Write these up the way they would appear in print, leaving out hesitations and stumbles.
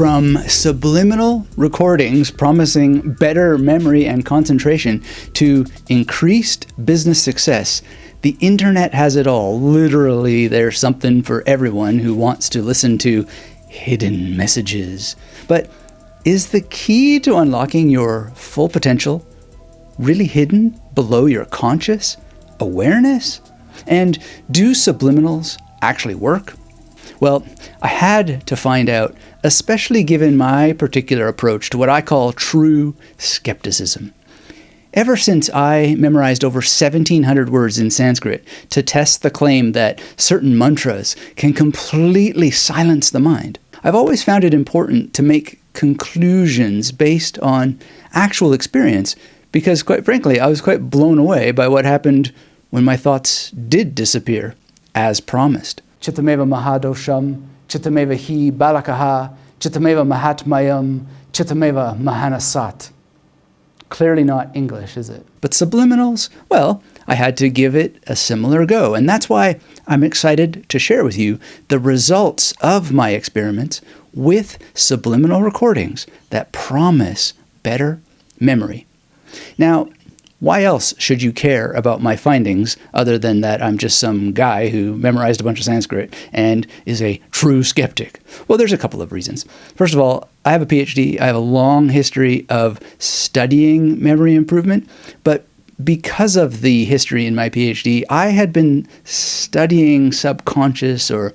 From subliminal recordings promising better memory and concentration to increased business success, the internet has it all. Literally, there's something for everyone who wants to listen to hidden messages. But is the key to unlocking your full potential really hidden below your conscious awareness? And do subliminals actually work? Well, I had to find out, especially given my particular approach to what I call true skepticism. Ever since I memorized over 1,700 words in Sanskrit to test the claim that certain mantras can completely silence the mind, I've always found it important to make conclusions based on actual experience because, quite frankly, I was quite blown away by what happened when my thoughts did disappear, as promised. Chitameva mahadosham, chitameva hi balakaha, chitameva mahatmayam, chitameva mahanasat. Clearly not English, is it? But subliminals? Well, I had to give it a similar go, and that's why I'm excited to share with you the results of my experiments with subliminal recordings that promise better memory. Now, why else should you care about my findings other than that I'm just some guy who memorized a bunch of Sanskrit and is a true skeptic? Well, there's a couple of reasons. First of all, I have a PhD. I have a long history of studying memory improvement, but because of the history in my PhD, I had been studying subconscious or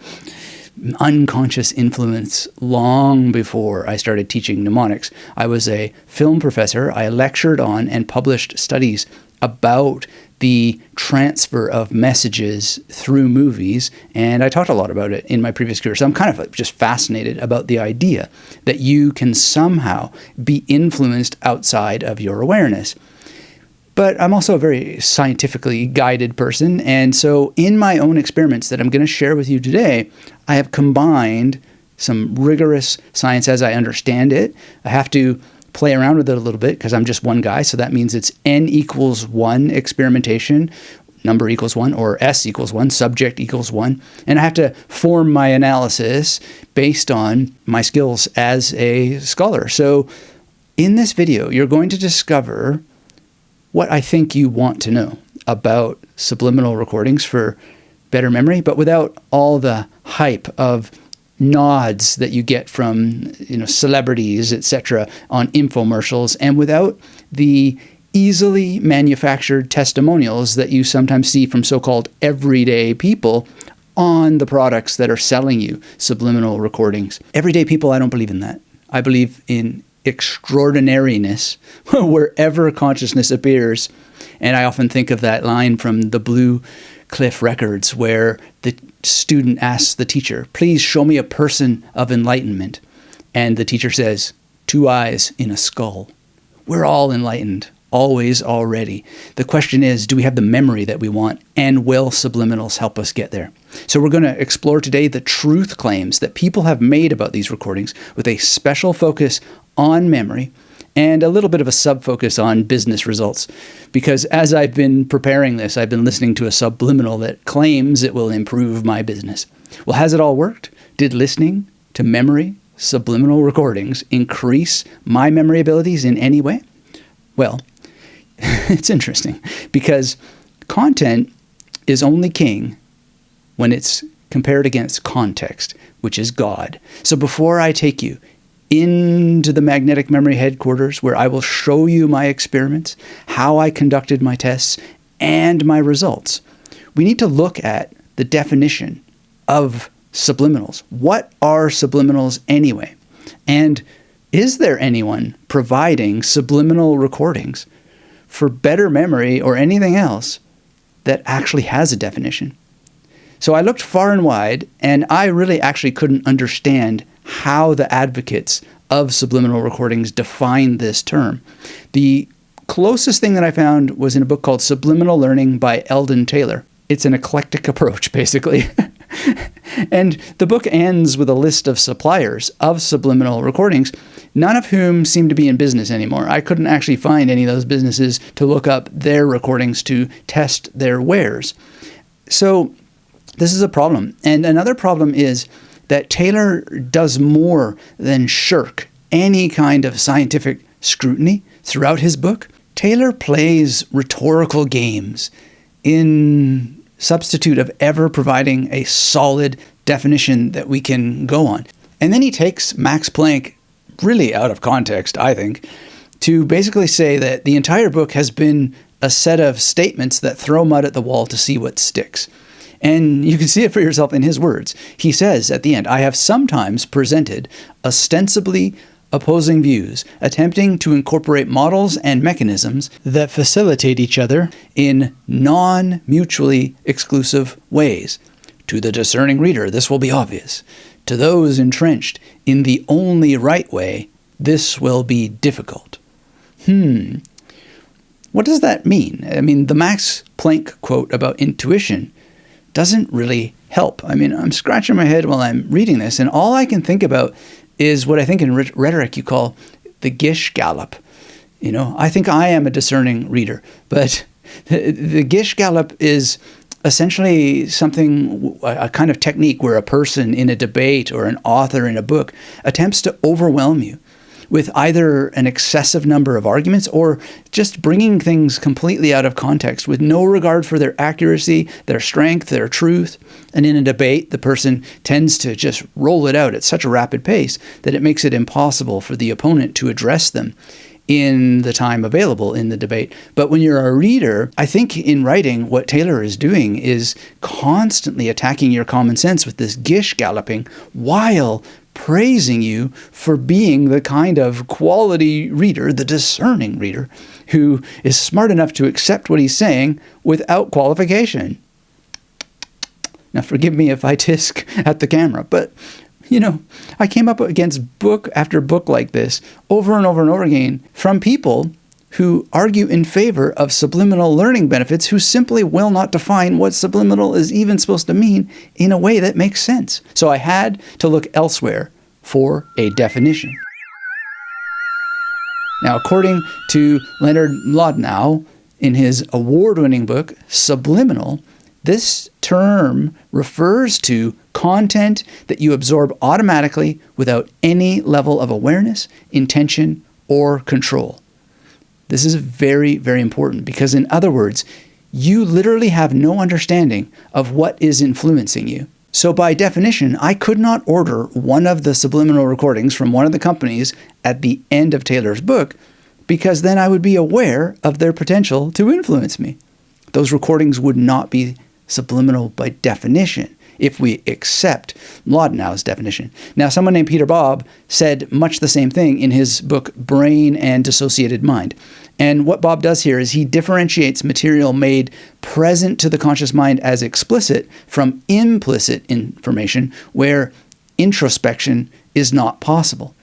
unconscious influence long before I started teaching mnemonics. I was a film professor. I lectured on and published studies about the transfer of messages through movies, and I talked a lot about it in my previous career. So I'm kind of just fascinated about the idea that you can somehow be influenced outside of your awareness. But I'm also a very scientifically guided person, and so in my own experiments that I'm going to share with you today, I have combined some rigorous science as I understand it. I have to play around with it a little bit because I'm just one guy, so that means it's n equals 1 experimentation, number equals 1, or s equals 1, subject equals 1, and I have to form my analysis based on my skills as a scholar. So in this video, you're going to discover what I think you want to know about subliminal recordings for better memory, but without all the hype of nods that you get from celebrities, etc., on infomercials, and without the easily manufactured testimonials that you sometimes see from so-called everyday people on the products that are selling you subliminal recordings. Everyday people, I don't believe in that. I believe in extraordinariness wherever consciousness appears. And I often think of that line from the Blue Cliff Records where the student asks the teacher, "Please show me a person of enlightenment." And the teacher says, "2 eyes in a skull." We're all enlightened, always, already. The question is, do we have the memory that we want, and will subliminals help us get there? So we're going to explore today the truth claims that people have made about these recordings with a special focus on memory and a little bit of a sub-focus on business results. Because as I've been preparing this, I've been listening to a subliminal that claims it will improve my business. Well, has it all worked? Did listening to memory subliminal recordings increase my memory abilities in any way? Well, it's interesting because content is only king when it's compared against context, which is God. So before I take you into the magnetic memory headquarters where I will show you my experiments, how I conducted my tests, and my results, we need to look at the definition of subliminals. What are subliminals anyway? And is there anyone providing subliminal recordings for better memory or anything else that actually has a definition? So I looked far and wide, and I really actually couldn't understand how the advocates of subliminal recordings define this term. The closest thing that I found was in a book called Subliminal Learning by Eldon Taylor. It's an eclectic approach, basically. And the book ends with a list of suppliers of subliminal recordings, none of whom seem to be in business anymore. I couldn't actually find any of those businesses to look up their recordings to test their wares. So this is a problem. And another problem is that Taylor does more than shirk any kind of scientific scrutiny throughout his book. Taylor plays rhetorical games in substitute of ever providing a solid definition that we can go on. And then he takes Max Planck really out of context, I think, to basically say that the entire book has been a set of statements that throw mud at the wall to see what sticks. And you can see it for yourself in his words. He says at the end, "I have sometimes presented ostensibly opposing views, attempting to incorporate models and mechanisms that facilitate each other in non-mutually exclusive ways. To the discerning reader, this will be obvious. To those entrenched in the only right way, this will be difficult." What does that mean? I mean, the Max Planck quote about intuition doesn't really help. I mean, I'm scratching my head while I'm reading this, and all I can think about is what I think in rhetoric you call the Gish Gallop. You know, I think I am a discerning reader, but the Gish Gallop is essentially something, a kind of technique where a person in a debate or an author in a book attempts to overwhelm you with either an excessive number of arguments or just bringing things completely out of context with no regard for their accuracy, their strength, their truth. And in a debate, the person tends to just roll it out at such a rapid pace that it makes it impossible for the opponent to address them in the time available in the debate. But when you're a reader, I think in writing, what Taylor is doing is constantly attacking your common sense with this gish galloping while praising you for being the kind of quality reader, the discerning reader, who is smart enough to accept what he's saying without qualification. Now, forgive me if I tisk at the camera, but, you know, I came up against book after book like this over and over and over again from people who argue in favor of subliminal learning benefits who simply will not define what subliminal is even supposed to mean in a way that makes sense. So I had to look elsewhere for a definition. Now, according to Leonard Mlodinow, in his award-winning book, Subliminal, this term refers to content that you absorb automatically without any level of awareness, intention, or control. This is very, very important because, in other words, you literally have no understanding of what is influencing you. So by definition, I could not order one of the subliminal recordings from one of the companies at the end of Taylor's book because then I would be aware of their potential to influence me. Those recordings would not be subliminal by definition if we accept Mlodinow's definition. Now, someone named Peter Bob said much the same thing in his book, Brain and Dissociated Mind. And what Bob does here is he differentiates material made present to the conscious mind as explicit from implicit information where introspection is not possible.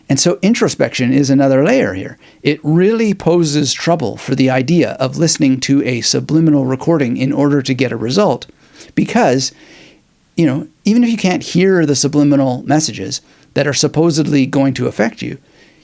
And so introspection is another layer here. It really poses trouble for the idea of listening to a subliminal recording in order to get a result because, you know, even if you can't hear the subliminal messages that are supposedly going to affect you,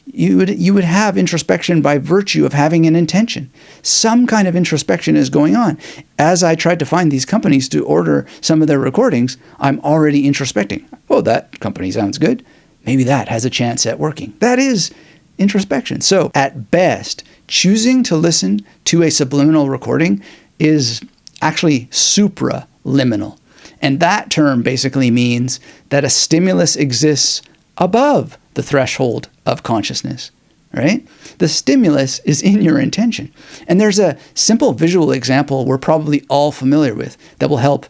you would have introspection by virtue of having an intention. Some kind of introspection is going on. As I tried to find these companies to order some of their recordings, I'm already introspecting. Oh, that company sounds good. Maybe that has a chance at working. That is introspection. So at best, choosing to listen to a subliminal recording is actually supraliminal. And that term basically means that a stimulus exists above the threshold of consciousness, right? The stimulus is in your intention. And there's a simple visual example we're probably all familiar with that will help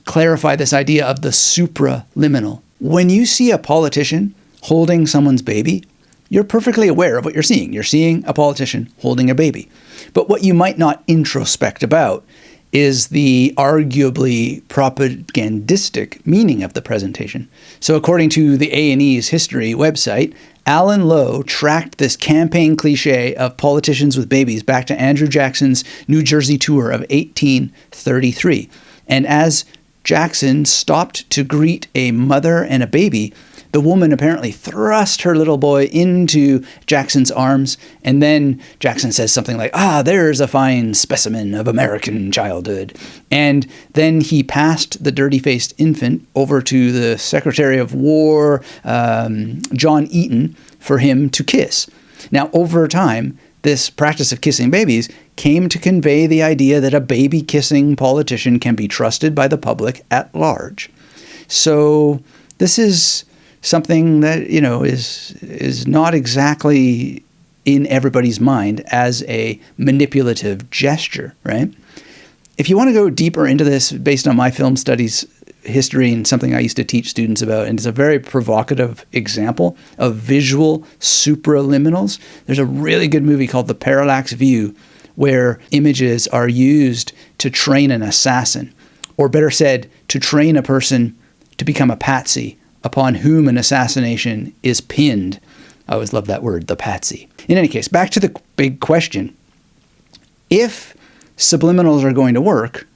clarify this idea of the supraliminal. When you see a politician holding someone's baby, you're perfectly aware of what you're seeing. You're seeing a politician holding a baby. But what you might not introspect about is the arguably propagandistic meaning of the presentation. So according to the A&E's history website, Alan Lowe tracked this campaign cliche of politicians with babies back to Andrew Jackson's New Jersey tour of 1833. And as Jackson stopped to greet a mother and a baby, The woman apparently thrust her little boy into Jackson's arms, and then Jackson says something like, there's a fine specimen of American childhood. And then he passed the dirty-faced infant over to the Secretary of War, John Eaton, for him to kiss. Now, over time, this practice of kissing babies came to convey the idea that a baby-kissing politician can be trusted by the public at large. So this is something that, is not exactly in everybody's mind as a manipulative gesture, right? If you want to go deeper into this based on my film studies history and something I used to teach students about, and it's a very provocative example of visual supraliminals. There's a really good movie called The Parallax View where images are used to train an assassin, or better said, to train a person to become a patsy upon whom an assassination is pinned. I always love that word, the patsy. In any case, back to the big question. If subliminals are going to work,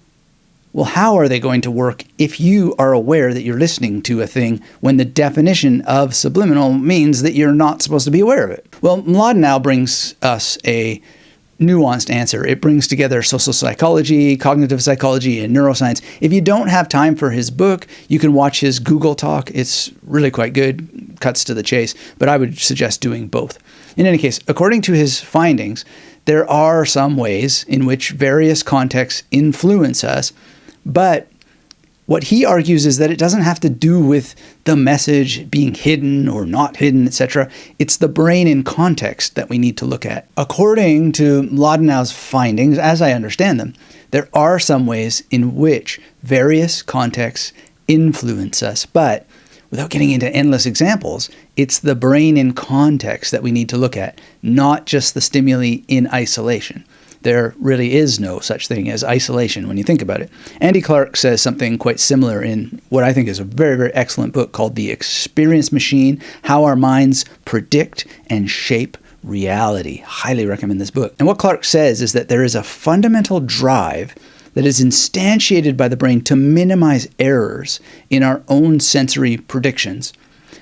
well, how are they going to work if you are aware that you're listening to a thing when the definition of subliminal means that you're not supposed to be aware of it? Well, Mlodinow brings us a nuanced answer. It brings together social psychology, cognitive psychology, and neuroscience. If you don't have time for his book, you can watch his Google talk. It's really quite good, cuts to the chase, but I would suggest doing both. In any case, according to his findings, there are some ways in which various contexts influence us, but what he argues is that it doesn't have to do with the message being hidden or not hidden, etc. It's the brain in context that we need to look at. According to Mlodinow's findings, as I understand them, there are some ways in which various contexts influence us, but without getting into endless examples, it's the brain in context that we need to look at, not just the stimuli in isolation. There really is no such thing as isolation when you think about it. Andy Clark says something quite similar in what I think is a very, very excellent book called The Experience Machine: How Our Minds Predict and Shape Reality. Highly recommend this book. And what Clark says is that there is a fundamental drive that is instantiated by the brain to minimize errors in our own sensory predictions.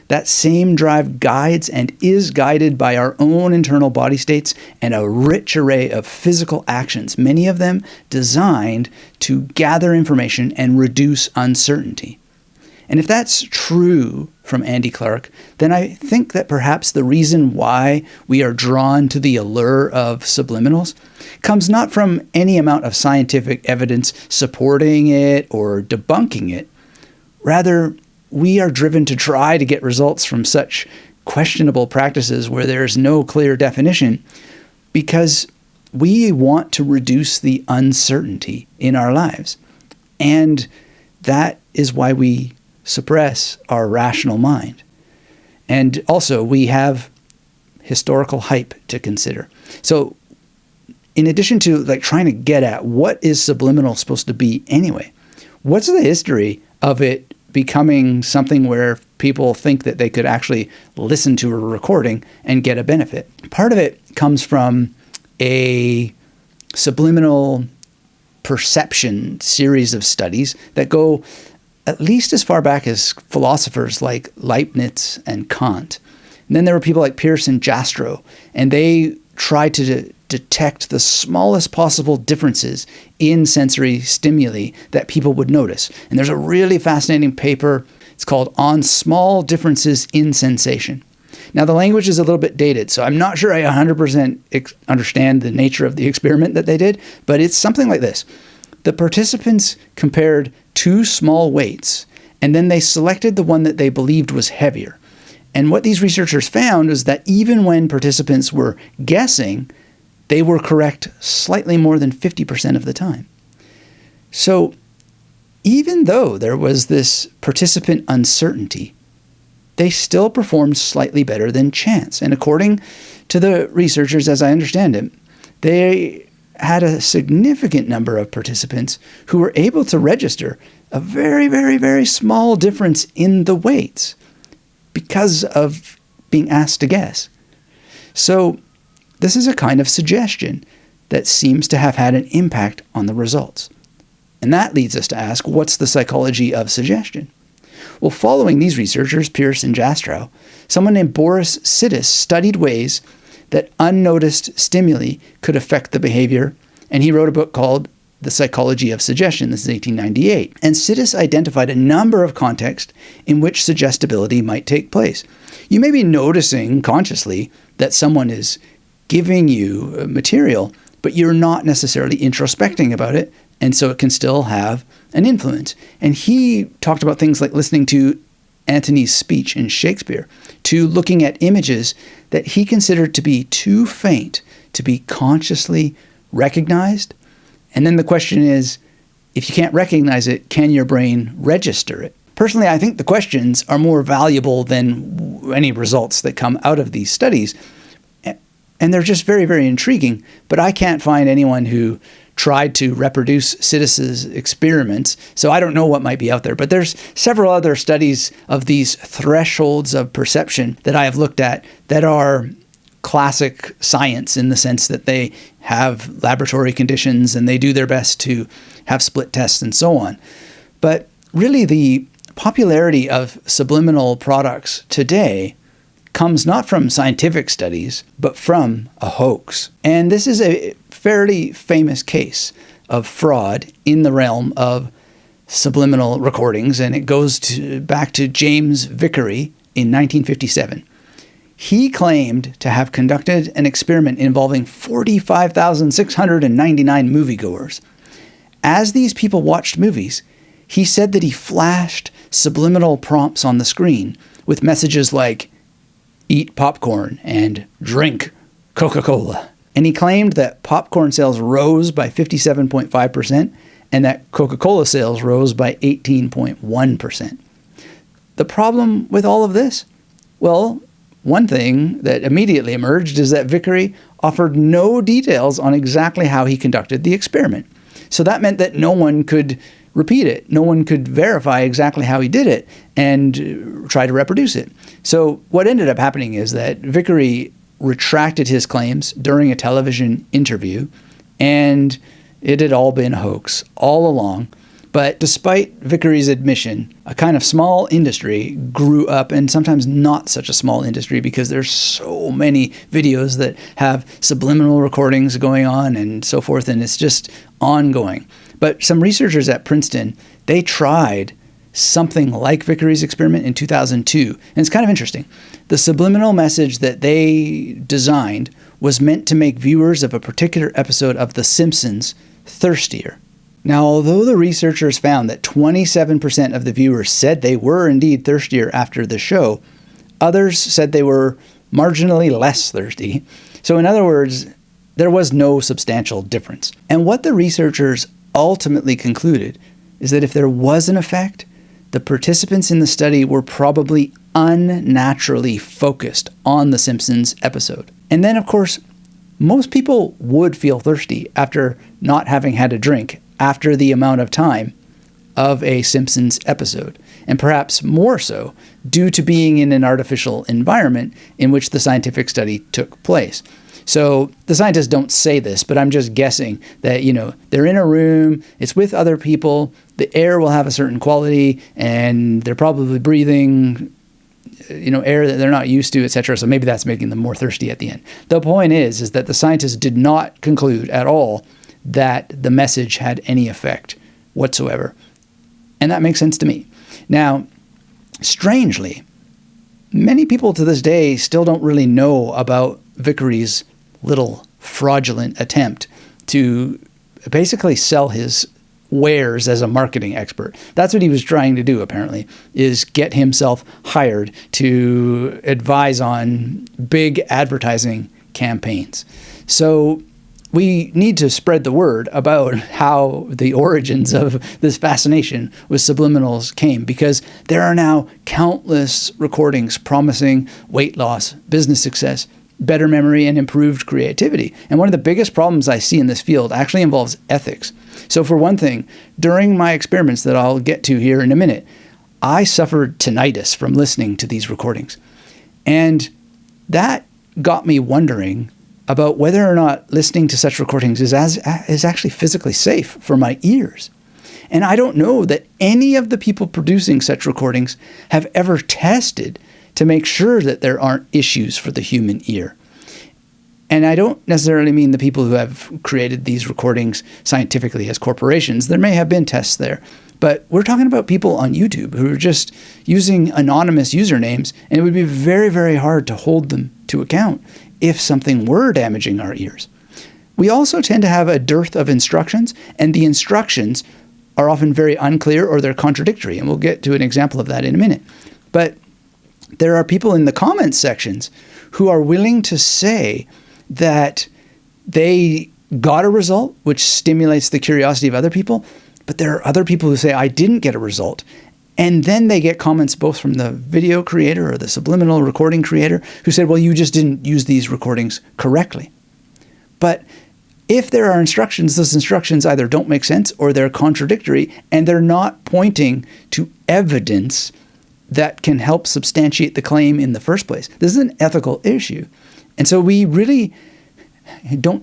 That same drive guides and is guided by our own internal body states and a rich array of physical actions, many of them designed to gather information and reduce uncertainty. And if that's true from Andy Clark, then I think that perhaps the reason why we are drawn to the allure of subliminals comes not from any amount of scientific evidence supporting it or debunking it. Rather, we are driven to try to get results from such questionable practices where there is no clear definition because we want to reduce the uncertainty in our lives. And that is why we suppress our rational mind. And also, we have historical hype to consider. So in addition to trying to get at what is subliminal supposed to be anyway, what's the history of it becoming something where people think that they could actually listen to a recording and get a benefit? Part of it comes from a subliminal perception series of studies that go at least as far back as philosophers like Leibniz and Kant. And then there were people like Peirce and Jastrow, and they tried to detect the smallest possible differences in sensory stimuli that people would notice. And there's a really fascinating paper. It's called On Small Differences in Sensation. Now, the language is a little bit dated, so I'm not sure I 100% understand the nature of the experiment that they did, but it's something like this. The participants compared two small weights, and then they selected the one that they believed was heavier. And what these researchers found was that even when participants were guessing, they were correct slightly more than 50% of the time. So even though there was this participant uncertainty, they still performed slightly better than chance. And according to the researchers, as I understand it, they had a significant number of participants who were able to register a very, very, very small difference in the weights because of being asked to guess. So this is a kind of suggestion that seems to have had an impact on the results. And that leads us to ask, what's the psychology of suggestion? Well, following these researchers, Pierce and Jastrow, someone named Boris Sidis studied ways that unnoticed stimuli could affect the behavior, and he wrote a book called The Psychology of Suggestion. This is 1898. And Sidis identified a number of contexts in which suggestibility might take place. You may be noticing consciously that someone is giving you material, but you're not necessarily introspecting about it, and so it can still have an influence. And he talked about things like listening to Antony's speech in Shakespeare, to looking at images that he considered to be too faint to be consciously recognized. And then the question is, if you can't recognize it, can your brain register it? Personally, I think the questions are more valuable than any results that come out of these studies. And they're just very, very intriguing. But I can't find anyone who tried to reproduce Sidis's experiments, so I don't know what might be out there. But there's several other studies of these thresholds of perception that I have looked at that are classic science in the sense that they have laboratory conditions and they do their best to have split tests and so on. But really the popularity of subliminal products today comes not from scientific studies, but from a hoax. And this is a fairly famous case of fraud in the realm of subliminal recordings, and it goes back to James Vickery in 1957. He claimed to have conducted an experiment involving 45,699 moviegoers. As these people watched movies, he said that he flashed subliminal prompts on the screen with messages like, "Eat popcorn" and "Drink Coca-Cola." And he claimed that popcorn sales rose by 57.5% and that Coca-Cola sales rose by 18.1%. The problem with all of this? Well, one thing that immediately emerged is that Vickery offered no details on exactly how he conducted the experiment. So that meant that no one could repeat it. No one could verify exactly how he did it and try to reproduce it. So what ended up happening is that Vickery retracted his claims during a television interview, and it had all been a hoax all along. But despite Vickery's admission, a kind of small industry grew up, and sometimes not such a small industry because there's so many videos that have subliminal recordings going on and so forth, and it's just ongoing. But some researchers at Princeton, they tried something like Vickery's experiment in 2002. And it's kind of interesting. The subliminal message that they designed was meant to make viewers of a particular episode of The Simpsons thirstier. Now, although the researchers found that 27% of the viewers said they were indeed thirstier after the show, others said they were marginally less thirsty. So in other words, there was no substantial difference. And what the researchers ultimately concluded is that if there was an effect, the participants in the study were probably unnaturally focused on the Simpsons episode. And then, of course, most people would feel thirsty after not having had a drink after the amount of time of a Simpsons episode, and perhaps more so due to being in an artificial environment in which the scientific study took place. So the scientists don't say this, but I'm just guessing that, they're in a room, it's with other people, the air will have a certain quality, and they're probably breathing, air that they're not used to, etc. So maybe that's making them more thirsty at the end. The point is that the scientists did not conclude at all that the message had any effect whatsoever. And that makes sense to me. Now, strangely, many people to this day still don't really know about Vickery's little fraudulent attempt to basically sell his wares as a marketing expert. That's what he was trying to do, apparently, is get himself hired to advise on big advertising campaigns. So we need to spread the word about how the origins of this fascination with subliminals came, because there are now countless recordings promising weight loss, business success, better memory, and improved creativity. And one of the biggest problems I see in this field actually involves ethics. So for one thing, during my experiments that I'll get to here in a minute, I suffered tinnitus from listening to these recordings. And that got me wondering about whether or not listening to such recordings is actually physically safe for my ears. And I don't know that any of the people producing such recordings have ever tested to make sure that there aren't issues for the human ear. And I don't necessarily mean the people who have created these recordings scientifically as corporations. There may have been tests there. But we're talking about people on YouTube who are just using anonymous usernames, and it would be very, very hard to hold them to account if something were damaging our ears. We also tend to have a dearth of instructions, and the instructions are often very unclear or they're contradictory, and we'll get to an example of that in a minute. But there are people in the comments sections who are willing to say that they got a result which stimulates the curiosity of other people, but there are other people who say, I didn't get a result. And then they get comments both from the video creator or the subliminal recording creator who said, well, you just didn't use these recordings correctly. But if there are instructions, those instructions either don't make sense or they're contradictory, and they're not pointing to evidence that can help substantiate the claim in the first place. This is an ethical issue. And so we really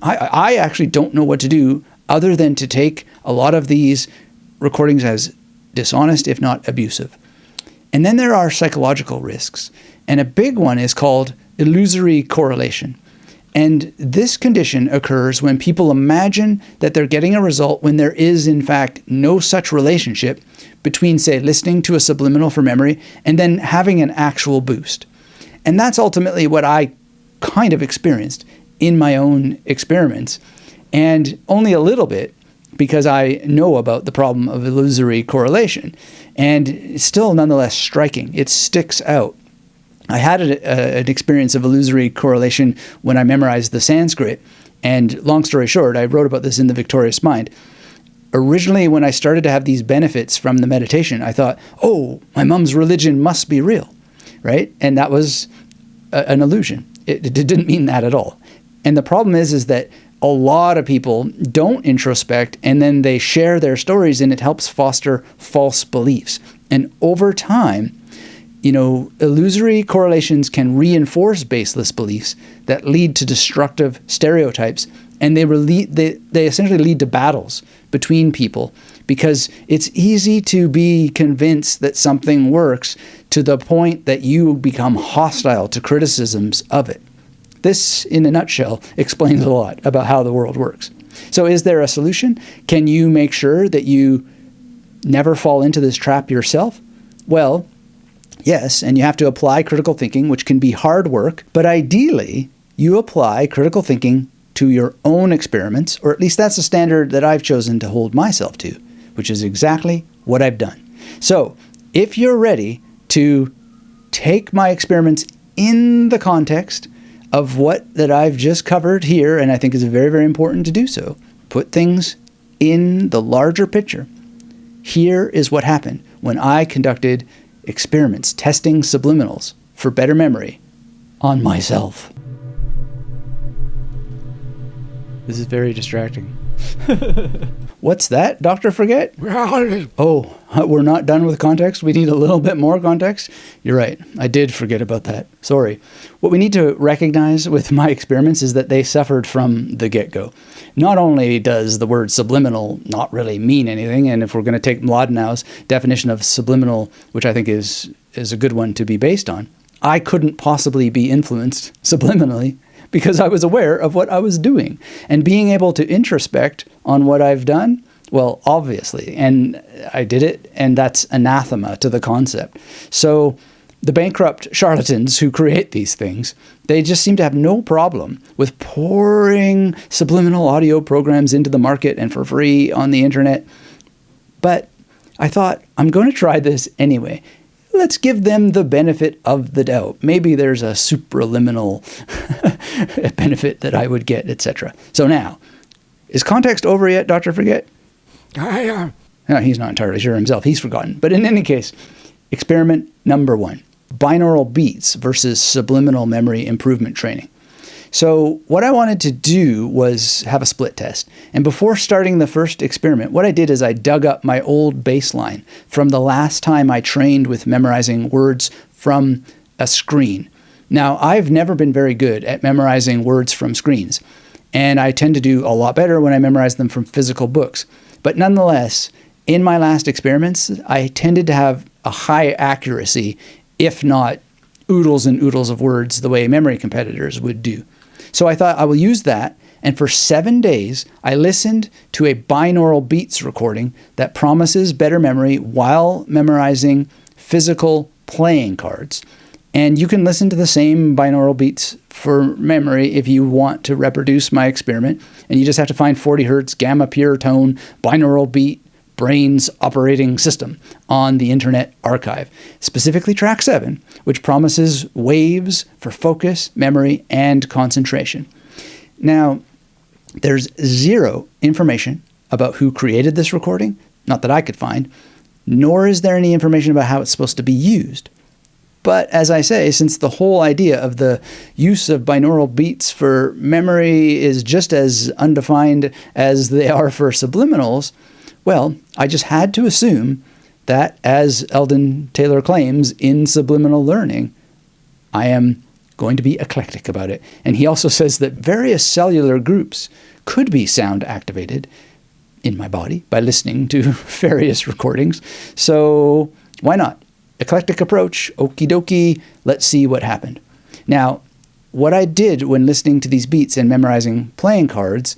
I actually don't know what to do other than to take a lot of these recordings as dishonest, if not abusive. And then there are psychological risks. And a big one is called illusory correlation. And this condition occurs when people imagine that they're getting a result when there is, in fact, no such relationship between, say, listening to a subliminal for memory and then having an actual boost. And that's ultimately what I kind of experienced in my own experiments. And only a little bit, because I know about the problem of illusory correlation. And it's still nonetheless striking. It sticks out. I had an experience of illusory correlation when I memorized the Sanskrit. And long story short, I wrote about this in The Victorious Mind. Originally, when I started to have these benefits from the meditation, I thought, oh, my mom's religion must be real, right? And that was an illusion. It didn't mean that at all. And the problem is that a lot of people don't introspect, and then they share their stories, and it helps foster false beliefs. And over time, illusory correlations can reinforce baseless beliefs that lead to destructive stereotypes, and they essentially lead to battles between people, because it's easy to be convinced that something works to the point that you become hostile to criticisms of it. This, in a nutshell, explains a lot about how the world works. So is there a solution? Can you make sure that you never fall into this trap yourself? Well, yes, and you have to apply critical thinking, which can be hard work, but ideally, you apply critical thinking to your own experiments, or at least that's the standard that I've chosen to hold myself to, which is exactly what I've done. So, if you're ready to take my experiments in the context of what that I've just covered here, and I think is very, very important to do so, put things in the larger picture. Here is what happened when I conducted experiments testing subliminals for better memory on myself. This is very distracting. What's that, Dr. Forget? Oh, we're not done with context? We need a little bit more context? You're right. I did forget about that. Sorry. What we need to recognize with my experiments is that they suffered from the get-go. Not only does the word subliminal not really mean anything, and if we're going to take Mlodinow's definition of subliminal, which I think is a good one to be based on, I couldn't possibly be influenced subliminally because I was aware of what I was doing. And being able to introspect on what I've done, well, obviously, and I did it, and that's anathema to the concept. So the bankrupt charlatans who create these things, they just seem to have no problem with pouring subliminal audio programs into the market and for free on the internet. But I thought, I'm going to try this anyway. Let's give them the benefit of the doubt. Maybe there's a supraliminal benefit that I would get, etc. So now, is context over yet, Dr. Forget? No, he's not entirely sure himself. He's forgotten. But in any case, experiment number 1, binaural beats versus subliminal memory improvement training. So what I wanted to do was have a split test. And before starting the first experiment, what I did is I dug up my old baseline from the last time I trained with memorizing words from a screen. Now, I've never been very good at memorizing words from screens, and I tend to do a lot better when I memorize them from physical books. But nonetheless, In my last experiments, I tended to have a high accuracy, if not oodles and oodles of words the way memory competitors would do. So I thought I will use that, and for 7 days, I listened to a binaural beats recording that promises better memory while memorizing physical playing cards. And you can listen to the same binaural beats for memory if you want to reproduce my experiment. And you just have to find 40 hertz gamma pure tone binaural beat brain's operating system on the Internet Archive, specifically track 7, which promises waves for focus, memory, and concentration. Now, there's zero information about who created this recording, not that I could find, nor is there any information about how it's supposed to be used. But as I say, since the whole idea of the use of binaural beats for memory is just as undefined as they are for subliminals, well, I just had to assume that, as Eldon Taylor claims in Subliminal Learning, I am going to be eclectic about it. And he also says that various cellular groups could be sound activated in my body by listening to various recordings. So why not? Eclectic approach, okie dokie, let's see what happened. Now, what I did when listening to these beats and memorizing playing cards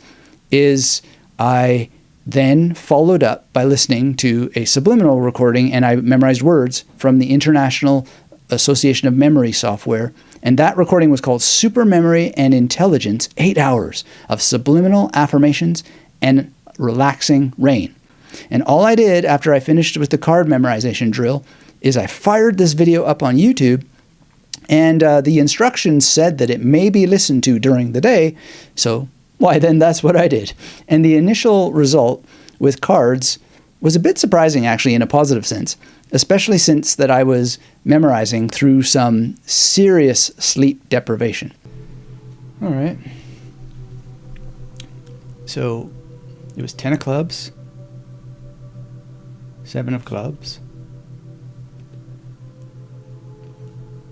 is I then followed up by listening to a subliminal recording, and I memorized words from the International Association of Memory Software. And that recording was called Super Memory and Intelligence, 8 hours of subliminal affirmations and relaxing rain. And all I did after I finished with the card memorization drill is I fired this video up on YouTube, and the instructions said that it may be listened to during the day, so why then that's what I did. And the initial result with cards was a bit surprising, actually, in a positive sense, especially since that I was memorizing through some serious sleep deprivation. All right. So it was 10 of clubs, 7 of clubs.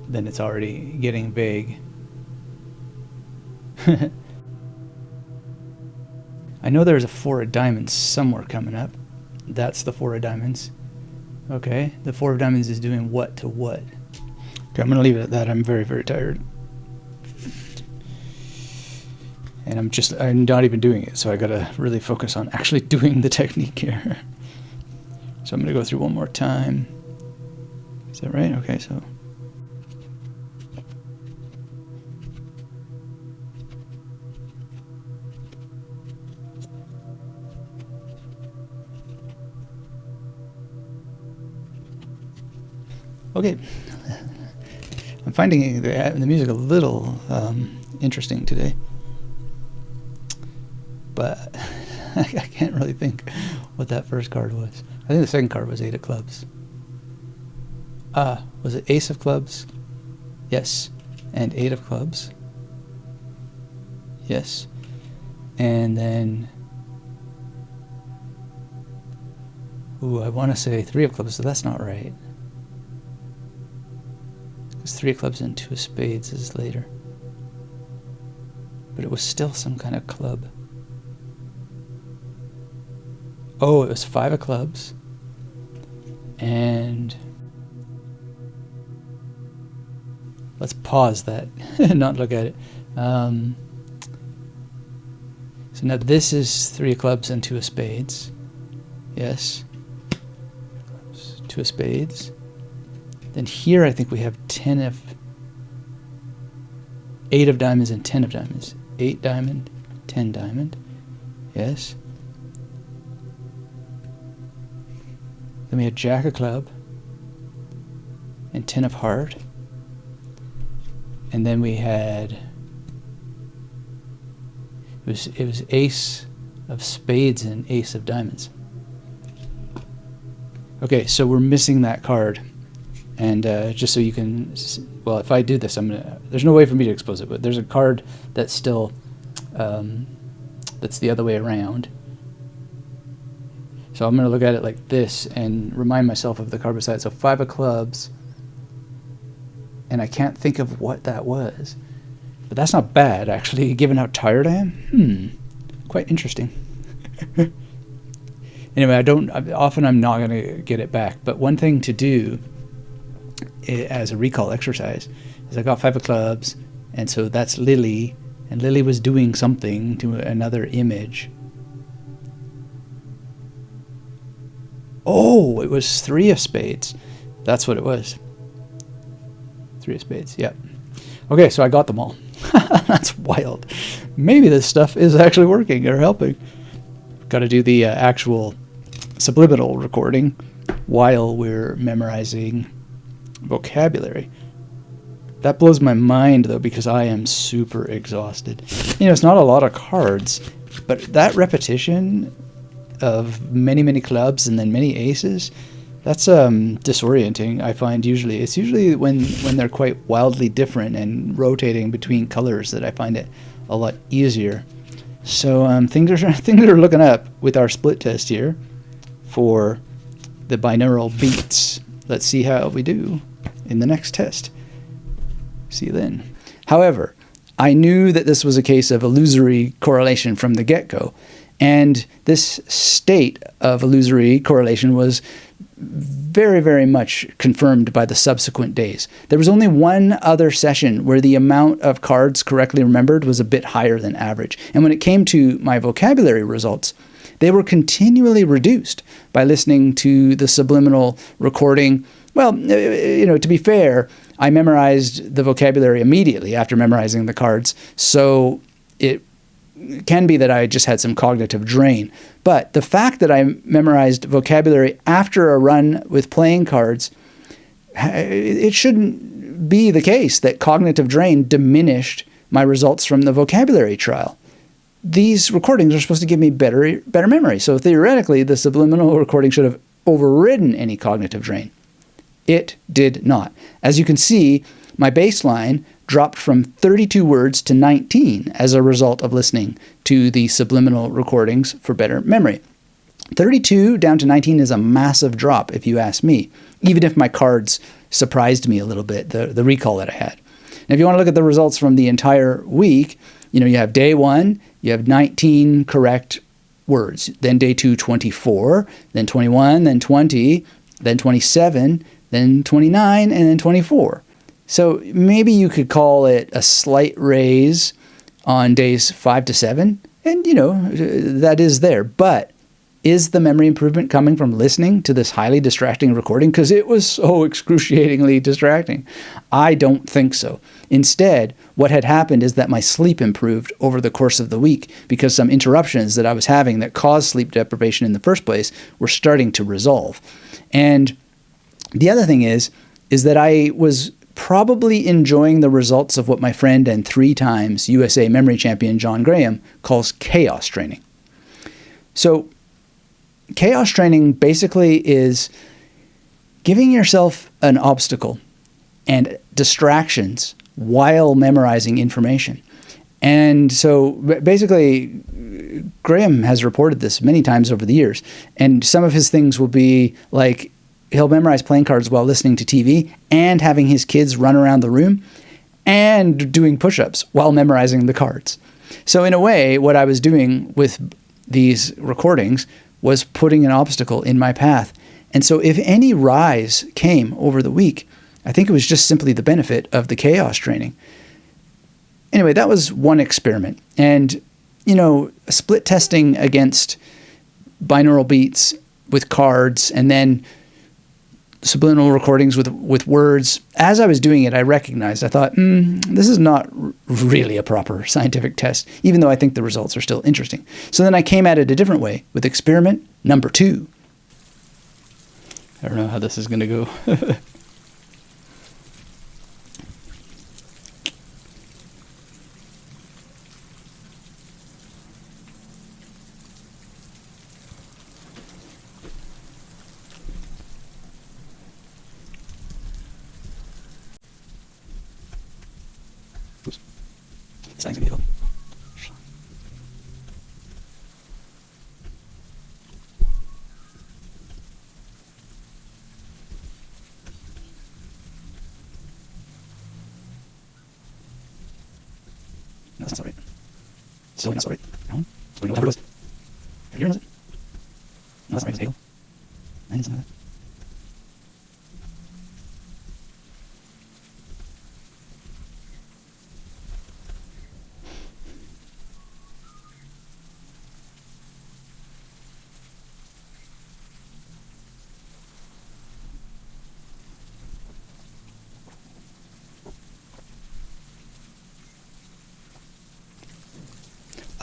Then it's already getting vague. I know there's a 4 of diamonds somewhere coming up. That's the 4 of diamonds. Okay, the 4 of diamonds is doing what to what? Okay, I'm going to leave it at that. I'm very, very tired. And I'm not even doing it, so I got to really focus on actually doing the technique here. So I'm going to go through one more time. Is that right? Okay, so... Okay, I'm finding the music a little interesting today, but I can't really think what that first card was. I think the second card was 8 of clubs. Was it Ace of clubs? Yes, and 8 of clubs. Yes, and then, I want to say 3 of clubs, so that's not right. Because 3 of clubs and 2 of spades is later. But it was still some kind of club. Oh, it was 5 of clubs. And let's pause that and not look at it. So now this is 3 of clubs and 2 of spades. Yes. 2 of spades. Then here I think we have 8 of diamonds and 10 of diamonds. 8 diamond, 10 diamond. Yes. Then we have Jack of club and 10 of heart. And then we had it was Ace of spades and Ace of diamonds. Okay, so we're missing that card. And just so you can, well, if I do this, there's no way for me to expose it, but there's a card that's still, that's the other way around. So I'm going to look at it like this and remind myself of the card beside it. So 5 of clubs, and I can't think of what that was. But that's not bad, actually, given how tired I am. Quite interesting. Anyway, I'm not going to get it back. But one thing to do as a recall exercise is I got 5 of clubs, and so that's Lily, and Lily was doing something to another image. Oh, it was 3 of spades. That's what it was. 3 of spades, yeah. Okay, so I got them all. That's wild. Maybe this stuff is actually working or helping. Got to do the actual subliminal recording while we're memorizing vocabulary. That blows my mind, though, because I am super exhausted. It's not a lot of cards, but that repetition of many, many clubs and then many aces, that's disorienting, I find, usually. It's usually when they're quite wildly different and rotating between colors that I find it a lot easier. So things are looking up with our split test here for the binaural beats. Let's see how we do in the next test. See you then. However, I knew that this was a case of illusory correlation from the get-go, and this state of illusory correlation was very, very much confirmed by the subsequent days. There was only one other session where the amount of cards correctly remembered was a bit higher than average. And when it came to my vocabulary results, they were continually reduced by listening to the subliminal recording. Well, to be fair, I memorized the vocabulary immediately after memorizing the cards, so it can be that I just had some cognitive drain. But the fact that I memorized vocabulary after a run with playing cards, it shouldn't be the case that cognitive drain diminished my results from the vocabulary trial. These recordings are supposed to give me better memory. So theoretically, the subliminal recording should have overridden any cognitive drain. It did not. As you can see, my baseline dropped from 32 words to 19 as a result of listening to the subliminal recordings for better memory. 32 down to 19 is a massive drop, if you ask me, even if my cards surprised me a little bit, the recall that I had. And if you want to look at the results from the entire week, you have day 1, you have 19 correct words, then day 2, 24, then 21, then 20, then 27, then 29, and then 24. So maybe you could call it a slight raise on days 5 to 7, and that is there. But is the memory improvement coming from listening to this highly distracting recording? Because it was so excruciatingly distracting. I don't think so. Instead, what had happened is that my sleep improved over the course of the week because some interruptions that I was having that caused sleep deprivation in the first place were starting to resolve. And the other thing is that I was probably enjoying the results of what my friend and 3 times USA memory champion John Graham calls chaos training. So chaos training basically is giving yourself an obstacle and distractions while memorizing information. And so basically, Graham has reported this many times over the years, and some of his things will be like he'll memorize playing cards while listening to TV and having his kids run around the room and doing push-ups while memorizing the cards. So in a way, what I was doing with these recordings was putting an obstacle in my path. And so if any rise came over the week, I think it was just simply the benefit of the chaos training. Anyway, that was one experiment. And, split testing against binaural beats with cards and then subliminal recordings with words. As I was doing it, I recognized, I thought, this is not really a proper scientific test, even though I think the results are still interesting. So then I came at it a different way with experiment number 2. I don't know how this is going to go. Thanks, video. No, that's not right. Still not right. No, so we know how it was. Have you heard it? No, that's not right.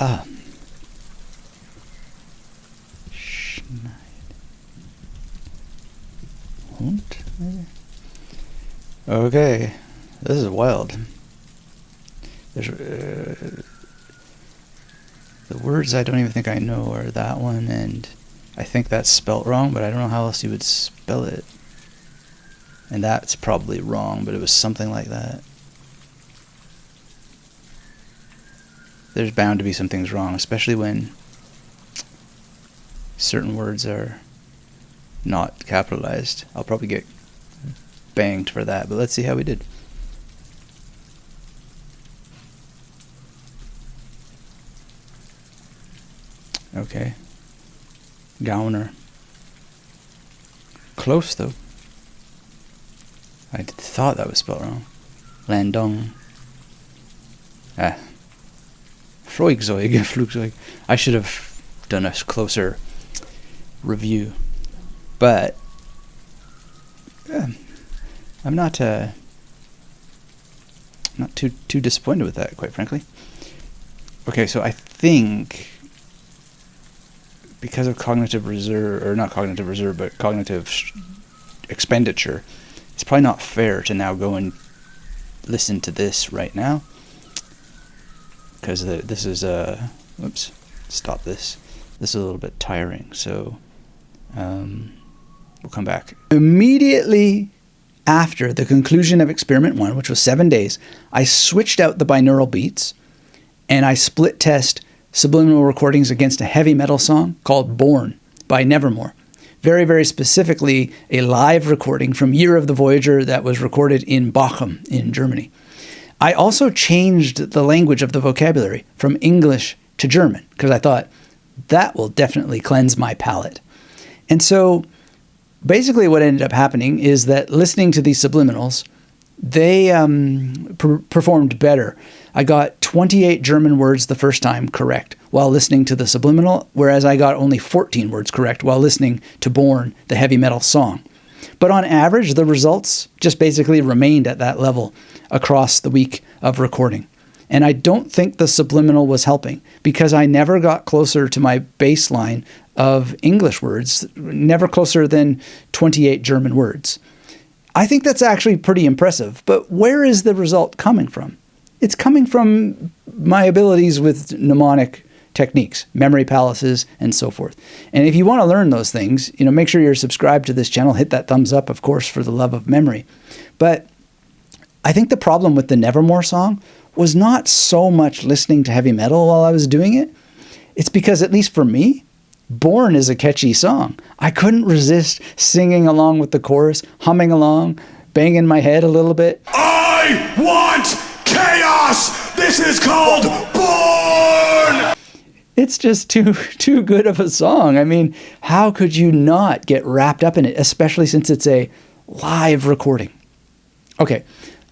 Ah. Okay, this is wild. There's the words I don't even think I know are that one, and I think that's spelt wrong, but I don't know how else you would spell it. And that's probably wrong, but it was something like that. There's bound to be some things wrong, especially when certain words are not capitalized. I'll probably get banged for that, but let's see how we did. Okay. Gowner. Close though. I thought that was spelled wrong. Landong. Freugzeug, Flugzeug. I should have done a closer review. But I'm not too disappointed with that, quite frankly. Okay, so I think because of cognitive reserve, or not cognitive reserve, but cognitive expenditure, it's probably not fair to now go and listen to this right now, because this is oops, stop this. This is a little bit tiring, so we'll come back. Immediately after the conclusion of experiment 1, which was 7 days, I switched out the binaural beats and I split test subliminal recordings against a heavy metal song called Born by Nevermore. Very, very specifically, a live recording from Year of the Voyager that was recorded in Bochum in Germany. I also changed the language of the vocabulary from English to German because I thought that will definitely cleanse my palate. And so basically what ended up happening is that listening to these subliminals, they performed better. I got 28 German words the first time correct while listening to the subliminal, whereas I got only 14 words correct while listening to Born, the heavy metal song. But on average, the results just basically remained at that level across the week of recording. And I don't think the subliminal was helping because I never got closer to my baseline of English words, never closer than 28 German words. I think that's actually pretty impressive, but where is the result coming from? It's coming from my abilities with mnemonic techniques, memory palaces, and so forth. And if you want to learn those things, make sure you're subscribed to this channel. Hit that thumbs up, of course, for the love of memory. But I think the problem with the Nevermore song was not so much listening to heavy metal while I was doing it. It's because, at least for me, Born is a catchy song. I couldn't resist singing along with the chorus, humming along, banging my head a little bit. I want chaos! This is called Born! It's just too good of a song. I mean, how could you not get wrapped up in it, especially since it's a live recording? Okay,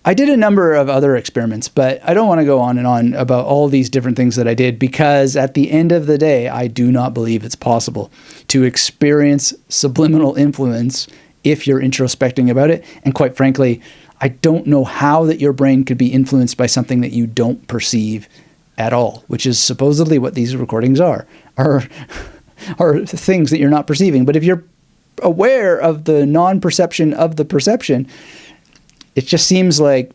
I did a number of other experiments, but I don't want to go on and on about all these different things that I did because at the end of the day, I do not believe it's possible to experience subliminal influence if you're introspecting about it. And quite frankly, I don't know how that your brain could be influenced by something that you don't perceive at all, which is supposedly what these recordings are things that you're not perceiving. But if you're aware of the non-perception of the perception, it just seems like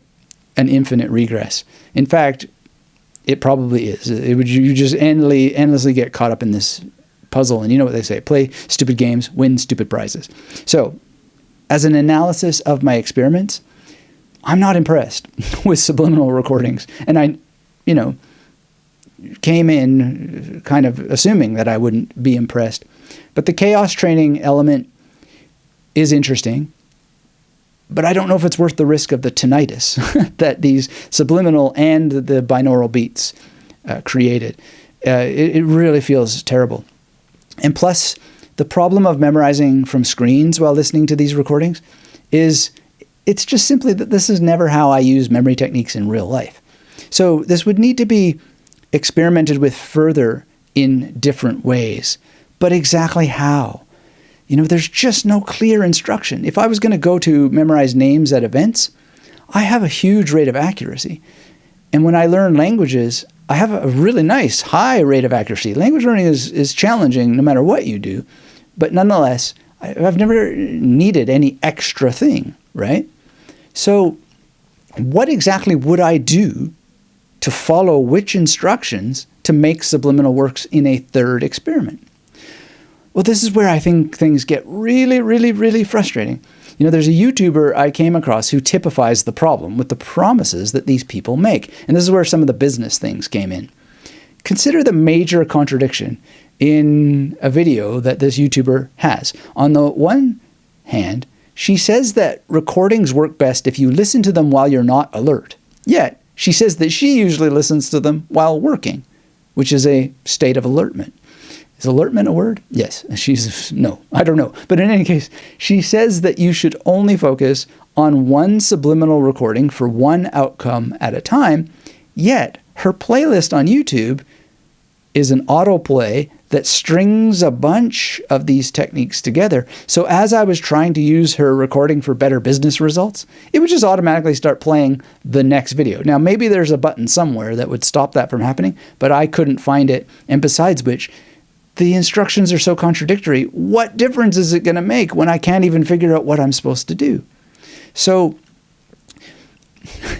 an infinite regress. In fact, it probably is. You just endlessly get caught up in this puzzle. And you know what they say, play stupid games, win stupid prizes. So as an analysis of my experiments, I'm not impressed with subliminal recordings. And I, came in kind of assuming that I wouldn't be impressed. But the chaos training element is interesting. But I don't know if it's worth the risk of the tinnitus that these subliminal and the binaural beats created. It really feels terrible. And plus, the problem of memorizing from screens while listening to these recordings is it's just simply that this is never how I use memory techniques in real life. So this would need to be experimented with further in different ways. But exactly how? There's just no clear instruction. If I was going to go to memorize names at events, I have a huge rate of accuracy. And when I learn languages, I have a really nice high rate of accuracy. Language learning is challenging no matter what you do, but nonetheless, I've never needed any extra thing, right? So what exactly would I do to follow which instructions to make subliminal works in a third experiment? Well, this is where I think things get really, really, really frustrating. You know, there's a YouTuber I came across who typifies the problem with the promises that these people make. And this is where some of the business things came in. Consider the major contradiction in a video that this YouTuber has. On the one hand, she says that recordings work best if you listen to them while you're not alert. Yet, she says that she usually listens to them while working, which is a state of alertment. Is alertment a word? Yes. No, I don't know. But in any case, she says that you should only focus on one subliminal recording for one outcome at a time. Yet her playlist on YouTube is an autoplay that strings a bunch of these techniques together. So as I was trying to use her recording for better business results, it would just automatically start playing the next video. Now, maybe there's a button somewhere that would stop that from happening, but I couldn't find it. And besides which, the instructions are so contradictory. What difference is it going to make when I can't even figure out what I'm supposed to do? So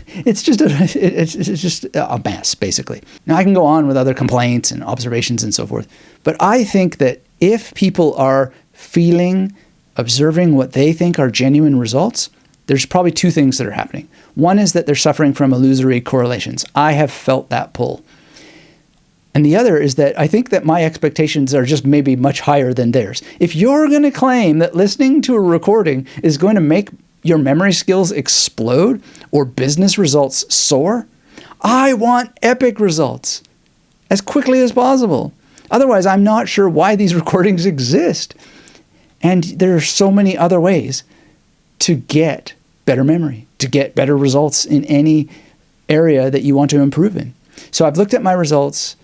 it's just a mess, basically. Now, I can go on with other complaints and observations and so forth, but I think that if people are observing what they think are genuine results, there's probably two things that are happening. One is that they're suffering from illusory correlations. I have felt that pull. And the other is that I think that my expectations are just maybe much higher than theirs. If you're going to claim that listening to a recording is going to make your memory skills explode or business results soar, I want epic results as quickly as possible. Otherwise, I'm not sure why these recordings exist. And there are so many other ways to get better memory, to get better results in any area that you want to improve in. So I've looked at my results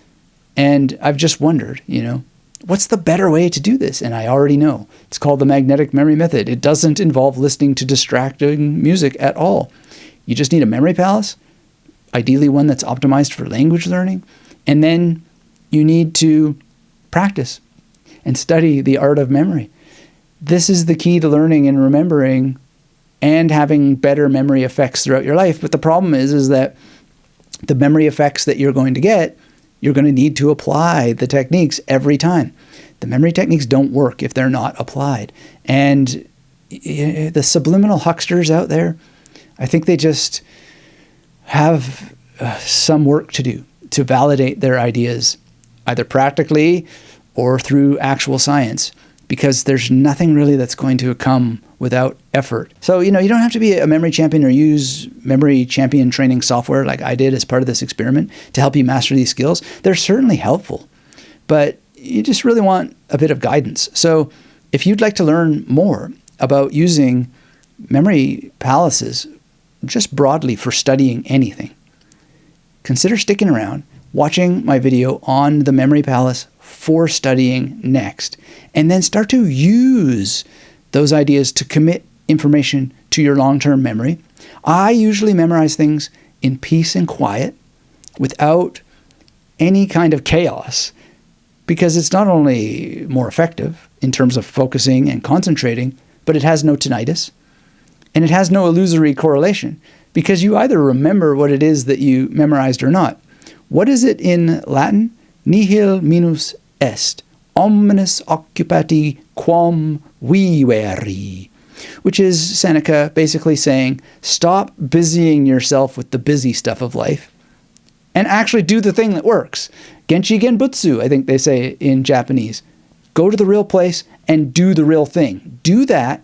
and I've just wondered, what's the better way to do this? And I already know. It's called the magnetic memory method. It doesn't involve listening to distracting music at all. You just need a memory palace, ideally one that's optimized for language learning. And then you need to practice and study the art of memory. This is the key to learning and remembering and having better memory effects throughout your life. But the problem is that the memory effects that you're going to get, you're going to need to apply the techniques every time. The memory techniques don't work if they're not applied. And the subliminal hucksters out there, I think they just have some work to do to validate their ideas, either practically or through actual science, because there's nothing really that's going to come without effort. So, you don't have to be a memory champion or use memory champion training software like I did as part of this experiment to help you master these skills. They're certainly helpful, but you just really want a bit of guidance. So if you'd like to learn more about using memory palaces just broadly for studying anything, consider sticking around, watching my video on the memory palace for studying next, and then start to use those ideas to commit information to your long-term memory. I usually memorize things in peace and quiet without any kind of chaos, because it's not only more effective in terms of focusing and concentrating, but it has no tinnitus and it has no illusory correlation, because you either remember what it is that you memorized or not. What is it in Latin? Nihil minus est, omnis occupati quam vivere, which is Seneca basically saying, stop busying yourself with the busy stuff of life and actually do the thing that works. Genshi genbutsu, I think they say in Japanese. Go to the real place and do the real thing. Do that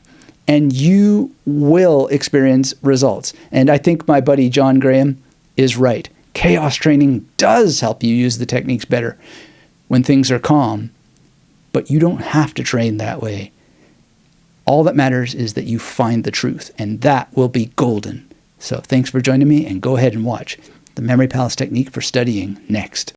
and you will experience results. And I think my buddy John Graham is right. Chaos training does help you use the techniques better when things are calm, but you don't have to train that way. All that matters is that you find the truth, and that will be golden. So thanks for joining me, and go ahead and watch the Memory Palace technique for studying next.